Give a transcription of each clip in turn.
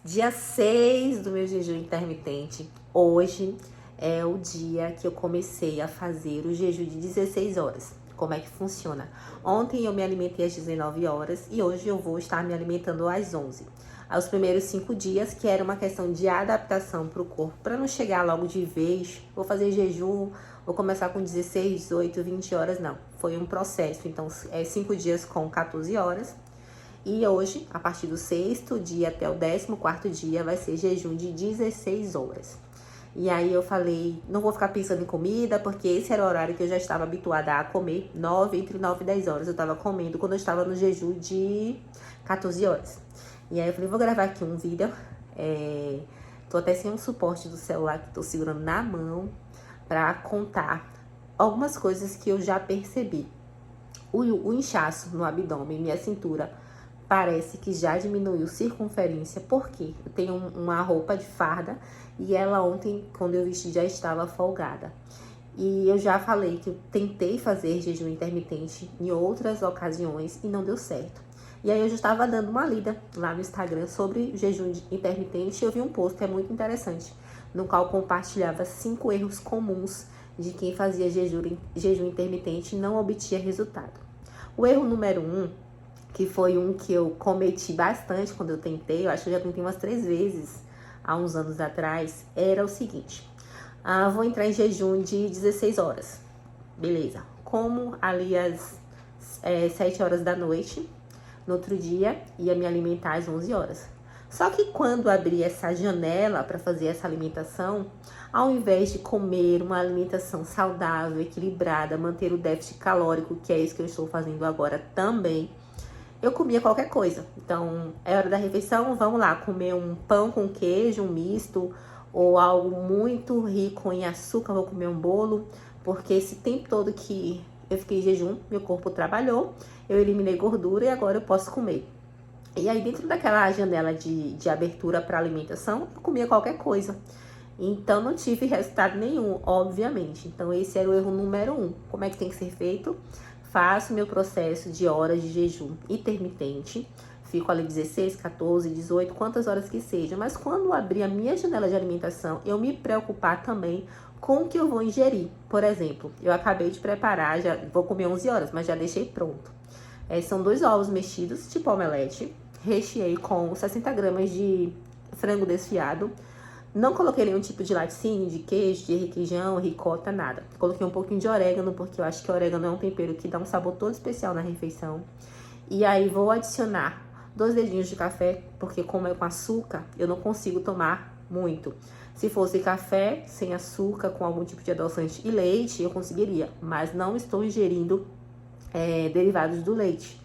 Dia 6 do meu jejum intermitente. Hoje é o dia que eu comecei a fazer o jejum de 16 horas. Como é que funciona? Ontem eu me alimentei às 19 horas e hoje eu vou estar me alimentando às 11. Aos primeiros 5 dias, que era uma questão de adaptação para o corpo, para não chegar logo de vez, vou fazer jejum, vou começar com 16, 18, 20 horas, não. Foi um processo, então é 5 dias com 14 horas. E hoje, a partir do 6º dia até o 14º dia, vai ser jejum de 16 horas. E aí eu falei, não vou ficar pensando em comida, porque esse era o horário que eu já estava habituada a comer, entre 9 e 10 horas eu estava comendo quando eu estava no jejum de 14 horas. E aí eu falei, vou gravar aqui um vídeo, tô até sem um suporte do celular que tô segurando na mão, pra contar algumas coisas que eu já percebi. O inchaço no abdômen, minha cintura, parece que já diminuiu circunferência, porque eu tenho uma roupa de farda e ela ontem, quando eu vesti, já estava folgada. E eu já falei que eu tentei fazer jejum intermitente em outras ocasiões e não deu certo. E aí eu já estava dando uma lida lá no Instagram sobre jejum intermitente e eu vi um post que é muito interessante, no qual compartilhava 5 erros comuns de quem fazia jejum intermitente e não obtinha resultado. O erro número 1, que foi um que eu cometi bastante quando eu tentei, eu acho que eu já tentei umas 3 vezes há uns anos atrás, era o seguinte: vou entrar em jejum de 16 horas, beleza, como ali às 7 horas da noite, no outro dia ia me alimentar às 11 horas. Só que quando abri essa janela para fazer essa alimentação, ao invés de comer uma alimentação saudável, equilibrada, manter o déficit calórico, que é isso que eu estou fazendo agora também, eu comia qualquer coisa. Então, é hora da refeição, vamos lá, comer um pão com queijo, um misto, ou algo muito rico em açúcar, vou comer um bolo, porque esse tempo todo que eu fiquei em jejum, meu corpo trabalhou, eu eliminei gordura e agora eu posso comer. E aí, dentro daquela janela de abertura para alimentação, eu comia qualquer coisa. Então, não tive resultado nenhum, obviamente. Então, esse era o erro número 1. Como é que tem que ser feito? Faço meu processo de horas de jejum intermitente. Fico ali 16, 14, 18, quantas horas que seja. Mas quando abrir a minha janela de alimentação, eu me preocupar também com o que eu vou ingerir. Por exemplo, eu acabei de preparar, já vou comer 11 horas, mas já deixei pronto. São 2 ovos mexidos, tipo omelete. Recheei com 60 gramas de frango desfiado. Não coloquei nenhum tipo de laticínio, de queijo, de requeijão, ricota, nada. Coloquei um pouquinho de orégano, porque eu acho que o orégano é um tempero que dá um sabor todo especial na refeição. E aí vou adicionar 2 dedinhos de café, porque como é com açúcar, eu não consigo tomar muito. Se fosse café sem açúcar, com algum tipo de adoçante e leite, eu conseguiria. Mas não estou ingerindo derivados do leite.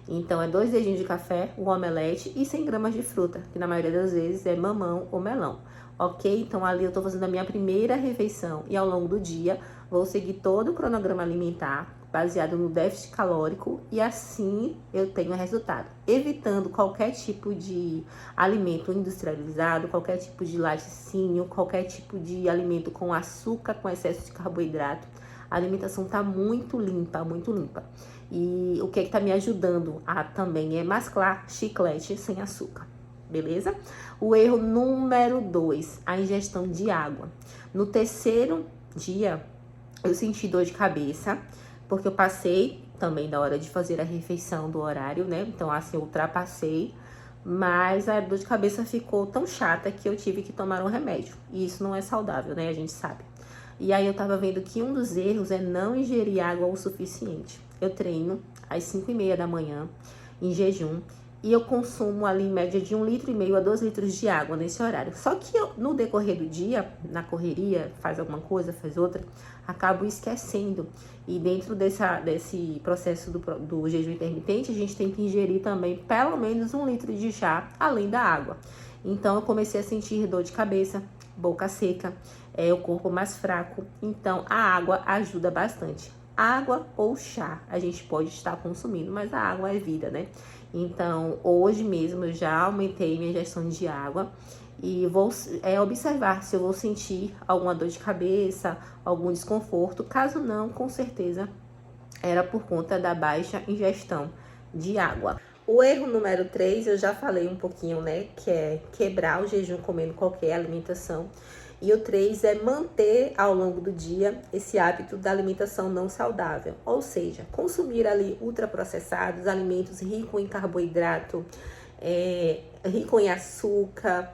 Então, 2 dedinhos de café, um omelete e 100 gramas de fruta, que na maioria das vezes é mamão ou melão. Ok? Então, ali eu tô fazendo a minha primeira refeição e ao longo do dia vou seguir todo o cronograma alimentar baseado no déficit calórico e assim eu tenho resultado. Evitando qualquer tipo de alimento industrializado, qualquer tipo de laticínio, qualquer tipo de alimento com açúcar, com excesso de carboidrato. A alimentação tá muito limpa, muito limpa. E o que tá me ajudando a também é mesclar chiclete sem açúcar, beleza? O erro número 2, a ingestão de água. No 3º dia, eu senti dor de cabeça, porque eu passei também da hora de fazer a refeição do horário, né? Então, assim, eu ultrapassei, mas a dor de cabeça ficou tão chata que eu tive que tomar um remédio. E isso não é saudável, né? A gente sabe. E aí eu tava vendo que um dos erros é não ingerir água o suficiente. Eu treino às 5h30 da manhã, em jejum, e eu consumo ali em média de 1,5 litro a 2 litros de água nesse horário. Só que eu, no decorrer do dia, na correria, faz alguma coisa, faz outra, acabo esquecendo. E dentro desse processo do jejum intermitente, a gente tem que ingerir também pelo menos 1 litro de chá, além da água. Então eu comecei a sentir dor de cabeça, boca seca, o corpo mais fraco. Então a água ajuda bastante. Água ou chá a gente pode estar consumindo, mas a água é vida, né? Então hoje mesmo eu já aumentei minha ingestão de água e vou observar se eu vou sentir alguma dor de cabeça, algum desconforto. Caso não, com certeza era por conta da baixa ingestão de água. O erro número 3, eu já falei um pouquinho, né? Que é quebrar o jejum comendo qualquer alimentação. E o 3 é manter ao longo do dia esse hábito da alimentação não saudável. Ou seja, consumir ali ultraprocessados, alimentos ricos em carboidrato, rico em açúcar,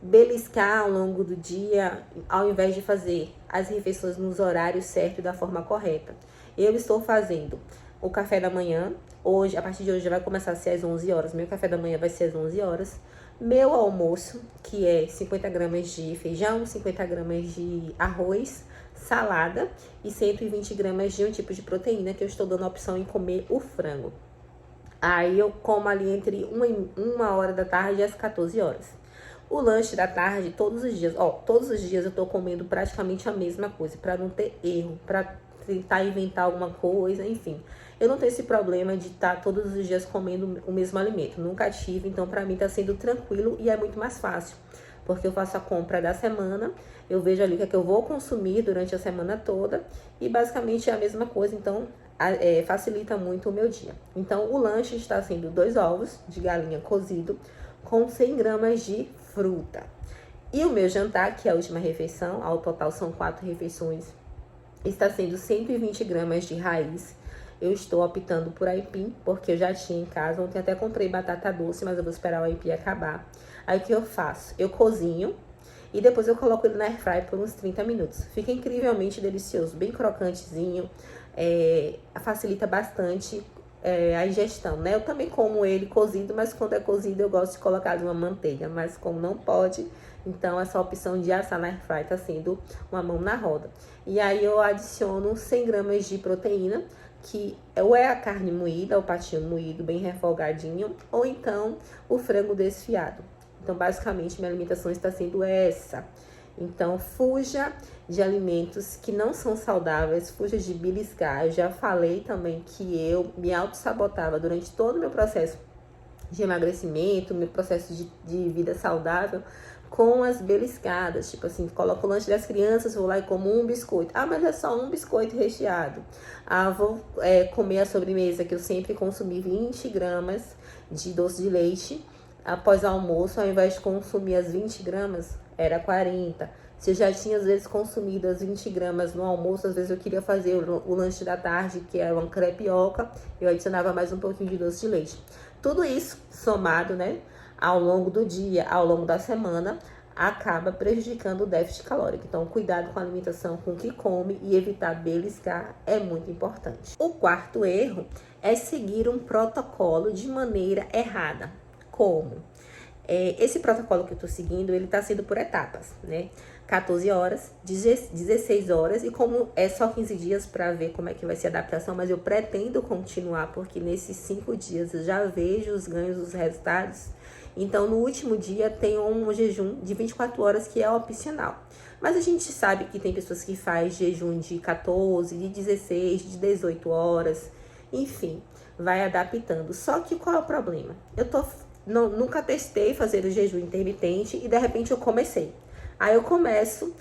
beliscar ao longo do dia, ao invés de fazer as refeições nos horários certos e da forma correta. Eu estou fazendo o café da manhã. Hoje, a partir de hoje, já vai começar a ser às 11 horas. Meu café da manhã vai ser às 11 horas. Meu almoço, que é 50 gramas de feijão, 50 gramas de arroz, salada e 120 gramas de um tipo de proteína, que eu estou dando a opção em comer o frango. Aí eu como ali entre 1 hora da tarde e às 14 horas. O lanche da tarde, todos os dias eu tô comendo praticamente a mesma coisa, para não ter erro, para tentar inventar alguma coisa, enfim. Eu não tenho esse problema de estar todos os dias comendo o mesmo alimento, nunca tive, então pra mim tá sendo tranquilo e é muito mais fácil. Porque eu faço a compra da semana, eu vejo ali o que é que eu vou consumir durante a semana toda e basicamente é a mesma coisa, então facilita muito o meu dia. Então o lanche está sendo 2 ovos de galinha cozido com 100 gramas de fruta. E o meu jantar, que é a última refeição, ao total são 4 refeições, está sendo 120 gramas de raiz. Eu estou optando por aipim, porque eu já tinha em casa. Ontem até comprei batata doce, mas eu vou esperar o aipim acabar. Aí o que eu faço? Eu cozinho e depois eu coloco ele na airfryer por uns 30 minutos. Fica incrivelmente delicioso, bem crocantezinho, facilita bastante a ingestão, né? Eu também como ele cozido, mas quando é cozido eu gosto de colocar uma manteiga, mas como não pode, então essa opção de assar na airfryer tá sendo uma mão na roda. E aí eu adiciono 100 gramas de proteína, que ou é a carne moída, o patinho moído bem refogadinho, ou então o frango desfiado. Então basicamente minha alimentação está sendo essa. Então, fuja de alimentos que não são saudáveis, fuja de beliscar. Eu já falei também que eu me auto-sabotava durante todo o meu processo de emagrecimento, meu processo de vida saudável, com as beliscadas. Tipo assim, coloco o lanche das crianças, vou lá e como um biscoito. Ah, mas é só um biscoito recheado. Ah, vou comer a sobremesa, que eu sempre consumi 20 gramas de doce de leite após o almoço, ao invés de consumir as 20 gramas, era 40. Se eu já tinha, às vezes, consumido as 20 gramas no almoço, às vezes eu queria fazer o lanche da tarde, que era uma crepioca, eu adicionava mais um pouquinho de doce de leite. Tudo isso, somado, né, ao longo do dia, ao longo da semana, acaba prejudicando o déficit calórico. Então, cuidado com a alimentação, com o que come e evitar beliscar é muito importante. O quarto erro é seguir um protocolo de maneira errada. Como? Esse protocolo que eu tô seguindo, ele tá sendo por etapas, né? 14 horas, 16 horas, e como é só 15 dias para ver como é que vai ser a adaptação, mas eu pretendo continuar, porque nesses 5 dias eu já vejo os ganhos, os resultados. Então, no último dia, tem um jejum de 24 horas que é opcional. Mas a gente sabe que tem pessoas que fazem jejum de 14, de 16, de 18 horas, enfim, vai adaptando. Só que qual é o problema? Nunca testei fazer o jejum intermitente e de repente eu comecei. Aí eu começo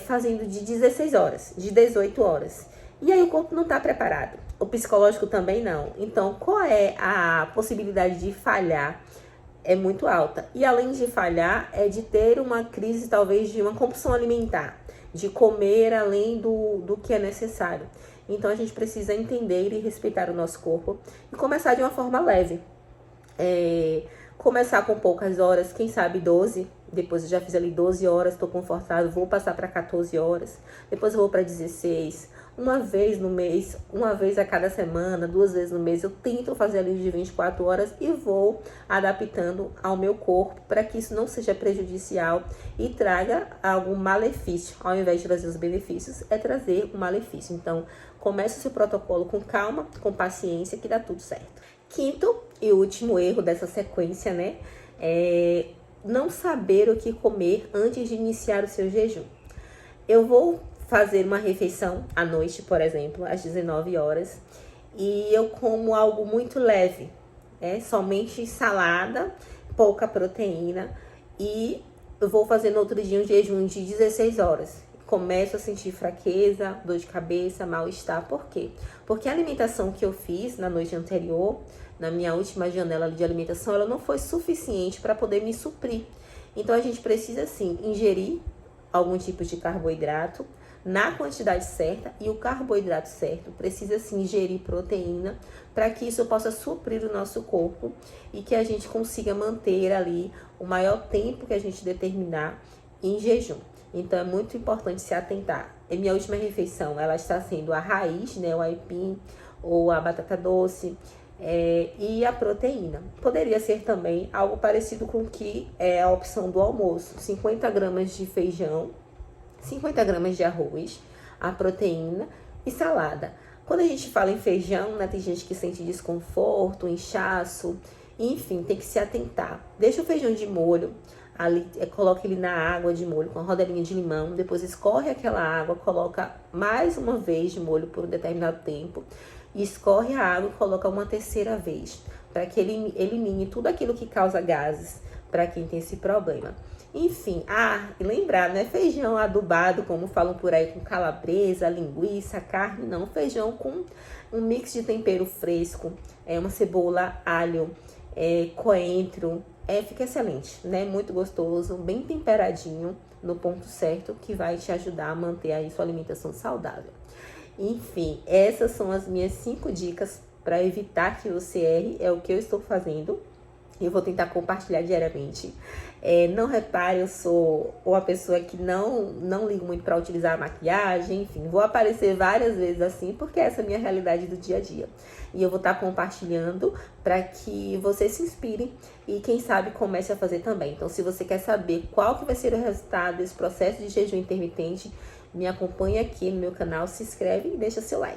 fazendo de 16 horas, de 18 horas. E aí o corpo não está preparado. O psicológico também não. Então, qual é a possibilidade de falhar? É muito alta. E além de falhar, é de ter uma crise, talvez, de uma compulsão alimentar. De comer além do que é necessário. Então, a gente precisa entender e respeitar o nosso corpo. E começar de uma forma leve. Começar com poucas horas, quem sabe 12, depois eu já fiz ali 12 horas, tô confortável, vou passar para 14 horas, depois eu vou para 16, uma vez no mês, uma vez a cada semana, 2 vezes no mês, eu tento fazer ali de 24 horas e vou adaptando ao meu corpo para que isso não seja prejudicial e traga algum malefício, ao invés de trazer os benefícios, é trazer o malefício. Então, comece o seu protocolo com calma, com paciência, que dá tudo certo. Quinto e último erro dessa sequência, né, é não saber o que comer antes de iniciar o seu jejum. Eu vou fazer uma refeição à noite, por exemplo, às 19 horas, e eu como algo muito leve, somente salada, pouca proteína, e eu vou fazer no outro dia um jejum de 16 horas. Começo a sentir fraqueza, dor de cabeça, mal-estar. Por quê? Porque a alimentação que eu fiz na noite anterior na minha última janela de alimentação, ela não foi suficiente para poder me suprir. Então, a gente precisa, sim, ingerir algum tipo de carboidrato na quantidade certa, e o carboidrato certo precisa, sim, ingerir proteína para que isso possa suprir o nosso corpo e que a gente consiga manter ali o maior tempo que a gente determinar em jejum. Então, é muito importante se atentar. Em minha última refeição, ela está sendo a raiz, né, o aipim ou a batata doce, e a proteína. Poderia ser também algo parecido com o que é a opção do almoço. 50 gramas de feijão, 50 gramas de arroz, a proteína e salada. Quando a gente fala em feijão, né, tem gente que sente desconforto, inchaço, enfim, tem que se atentar. Deixa o feijão de molho, ali, coloca ele na água de molho com a rodelinha de limão, depois escorre aquela água, coloca mais uma vez de molho por um determinado tempo, e escorre a água e coloca uma terceira vez, para que ele elimine tudo aquilo que causa gases para quem tem esse problema. Enfim, e lembrar, não é feijão adubado, como falam por aí, com calabresa, linguiça, carne, não. Feijão com um mix de tempero fresco, uma cebola, alho, coentro, fica excelente, né? Muito gostoso, bem temperadinho, no ponto certo, que vai te ajudar a manter aí sua alimentação saudável. Enfim, essas são as minhas 5 dicas para evitar que você erre, é o que eu estou fazendo. Eu vou tentar compartilhar diariamente. Não repare, eu sou uma pessoa que não ligo muito para utilizar a maquiagem, enfim, vou aparecer várias vezes assim, porque essa é a minha realidade do dia a dia. E eu vou estar compartilhando para que você se inspire e, quem sabe, comece a fazer também. Então, se você quer saber qual que vai ser o resultado desse processo de jejum intermitente, me acompanha aqui no meu canal, se inscreve e deixa seu like.